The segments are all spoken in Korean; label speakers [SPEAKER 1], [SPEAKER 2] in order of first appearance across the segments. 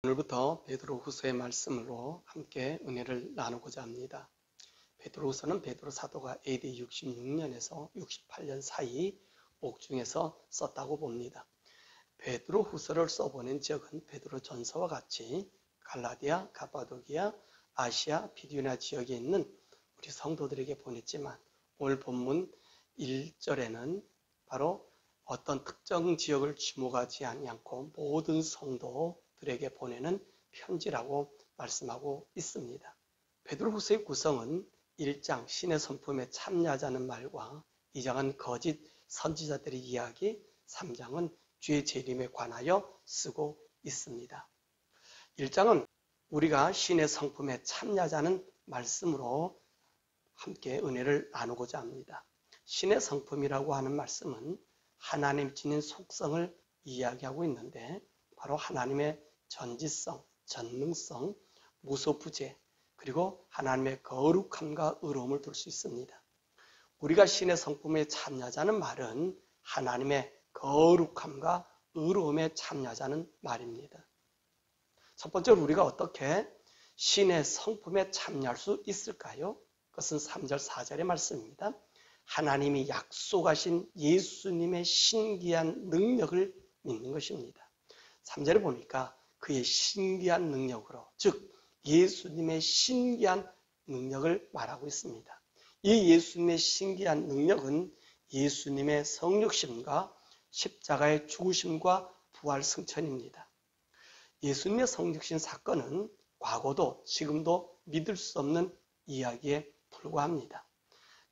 [SPEAKER 1] 오늘부터 베드로후서의 말씀으로 함께 은혜를 나누고자 합니다. 베드로후서는 베드로 사도가 AD 66년에서 68년 사이 옥중에서 썼다고 봅니다. 베드로후서를 써보낸 지역은 베드로전서와 같이 갈라디아, 가파도기아, 아시아, 비두니아 지역에 있는 우리 성도들에게 보냈지만 오늘 본문 1절에는 바로 어떤 특정 지역을 주목하지 않고 모든 성도들에게 보내는 편지라고 말씀하고 있습니다. 베드로후서의 구성은 1장 신의 성품에 참여하자는 말과 2장은 거짓 선지자들의 이야기, 3장은 주의 재림에 관하여 쓰고 있습니다. 1장은 우리가 신의 성품에 참여하자는 말씀으로 함께 은혜를 나누고자 합니다. 신의 성품이라고 하는 말씀은 하나님 지닌 속성을 이야기하고 있는데 바로 하나님의 전지성, 전능성, 무소부재, 그리고 하나님의 거룩함과 의로움을 둘 수 있습니다. 우리가 신의 성품에 참여하자는 말은 하나님의 거룩함과 의로움에 참여하자는 말입니다. 첫 번째로 우리가 어떻게 신의 성품에 참여할 수 있을까요? 그것은 3절, 4절의 말씀입니다. 하나님이 약속하신 예수님의 신기한 능력을 믿는 것입니다. 3절에 보니까 그의 신기한 능력으로, 즉 예수님의 신기한 능력을 말하고 있습니다. 이 예수님의 신기한 능력은 예수님의 성육신과 십자가의 죽으심과 부활 승천입니다. 예수님의 성육신 사건은 과거도 지금도 믿을 수 없는 이야기에 불과합니다.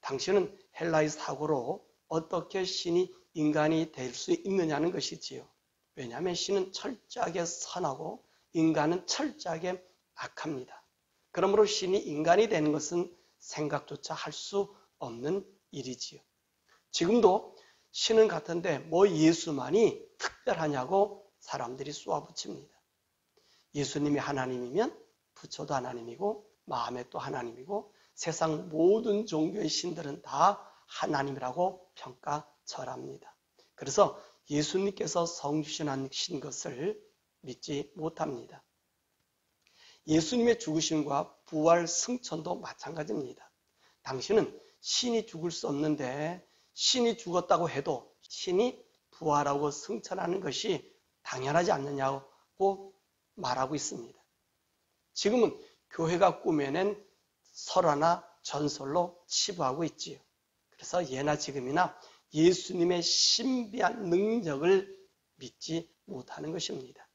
[SPEAKER 1] 당시는 헬라의 사고로 어떻게 신이 인간이 될 수 있느냐는 것이지요. 왜냐하면 신은 철저하게 선하고 인간은 철저하게 악합니다. 그러므로 신이 인간이 되는 것은 생각조차 할 수 없는 일이지요. 지금도 신은 같은데 뭐 예수만이 특별하냐고 사람들이 쏘아붙입니다. 예수님이 하나님이면 부처도 하나님이고 마음에 또 하나님이고 세상 모든 종교의 신들은 다 하나님이라고 평가절합니다. 그래서 예수님께서 성육신하신 것을 믿지 못합니다. 예수님의 죽으심과 부활 승천도 마찬가지입니다. 당신은 신이 죽을 수 없는데 신이 죽었다고 해도 신이 부활하고 승천하는 것이 당연하지 않느냐고 말하고 있습니다. 지금은 교회가 꾸며낸 설화나 전설로 치부하고 있지요. 그래서 예나 지금이나 예수님의 신비한 능력을 믿지 못하는 것입니다.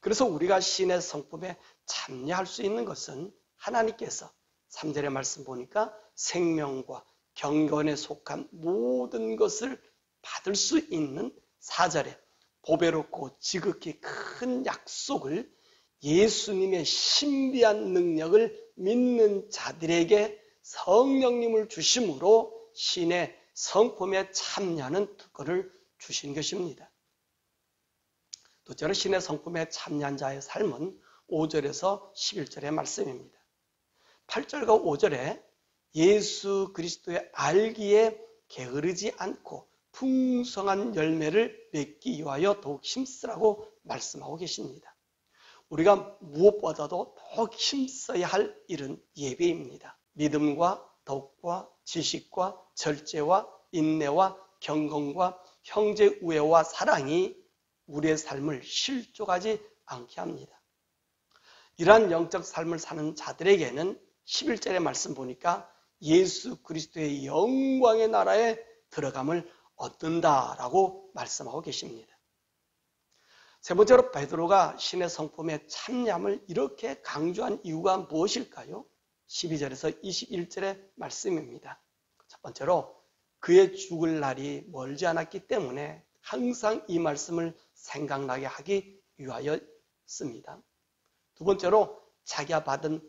[SPEAKER 1] 그래서 우리가 신의 성품에 참여할 수 있는 것은 하나님께서 3절의 말씀 보니까 생명과 경건에 속한 모든 것을 받을 수 있는 4절에 보배롭고 지극히 큰 약속을 예수님의 신비한 능력을 믿는 자들에게 성령님을 주심으로 신의 성품에 참여하는 특권을 주신 것입니다. 둘째로 신의 성품에 참여한 자의 삶은 5절에서 11절의 말씀입니다. 8절과 5절에 예수 그리스도의 알기에 게으르지 않고 풍성한 열매를 맺기 위하여 더욱 힘쓰라고 말씀하고 계십니다. 우리가 무엇보다도 더욱 힘써야 할 일은 예배입니다. 믿음과 덕과 지식과 절제와 인내와 경건과 형제 우애와 사랑이 우리의 삶을 실족하지 않게 합니다. 이러한 영적 삶을 사는 자들에게는 11절의 말씀 보니까 예수 그리스도의 영광의 나라에 들어감을 얻는다라고 말씀하고 계십니다. 세 번째로 베드로가 신의 성품에 참여함을 이렇게 강조한 이유가 무엇일까요? 12절에서 21절의 말씀입니다. 첫 번째로 그의 죽을 날이 멀지 않았기 때문에 항상 이 말씀을 생각나게 하기 위하였습니다. 두 번째로 자기가 받은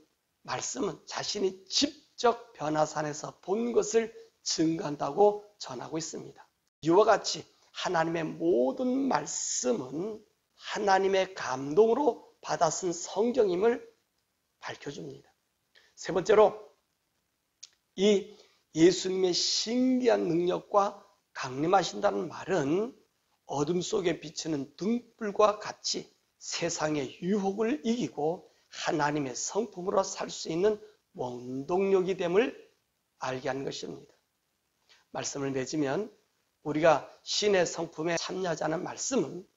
[SPEAKER 1] 말씀은 자신이 직접 변화산에서 본 것을 증거한다고 전하고 있습니다. 이와 같이 하나님의 모든 말씀은 하나님의 감동으로 받아 쓴 성경임을 밝혀줍니다. 세 번째로 이 예수님의 신기한 능력과 강림하신다는 말은 어둠 속에 비치는 등불과 같이 세상의 유혹을 이기고 하나님의 성품으로 살 수 있는 원동력이 됨을 알게 한 것입니다. 말씀을 맺으면 우리가 신의 성품에 참여하자는 말씀은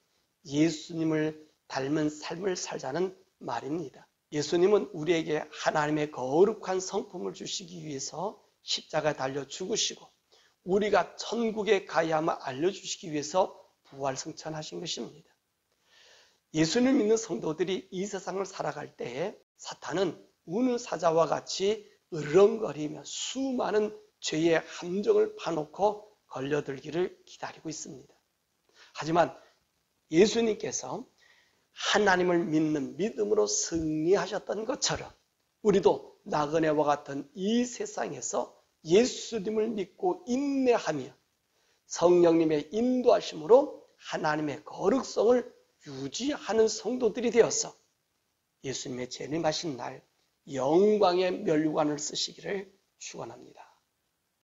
[SPEAKER 1] 예수님을 닮은 삶을 살자는 말입니다. 예수님은 우리에게 하나님의 거룩한 성품을 주시기 위해서 십자가에 달려 죽으시고 우리가 천국에 가야 함을 알려주시기 위해서 부활승천하신 것입니다. 예수님 믿는 성도들이 이 세상을 살아갈 때에 사탄은 우는 사자와 같이 으르렁거리며 수많은 죄의 함정을 파놓고 걸려들기를 기다리고 있습니다. 하지만 예수님께서 하나님을 믿는 믿음으로 승리하셨던 것처럼 우리도 나그네와 같은 이 세상에서 예수님을 믿고 인내하며 성령님의 인도하심으로 하나님의 거룩성을 유지하는 성도들이 되어서 예수님의 재림하신 날 영광의 멸관을 쓰시기를 축원합니다.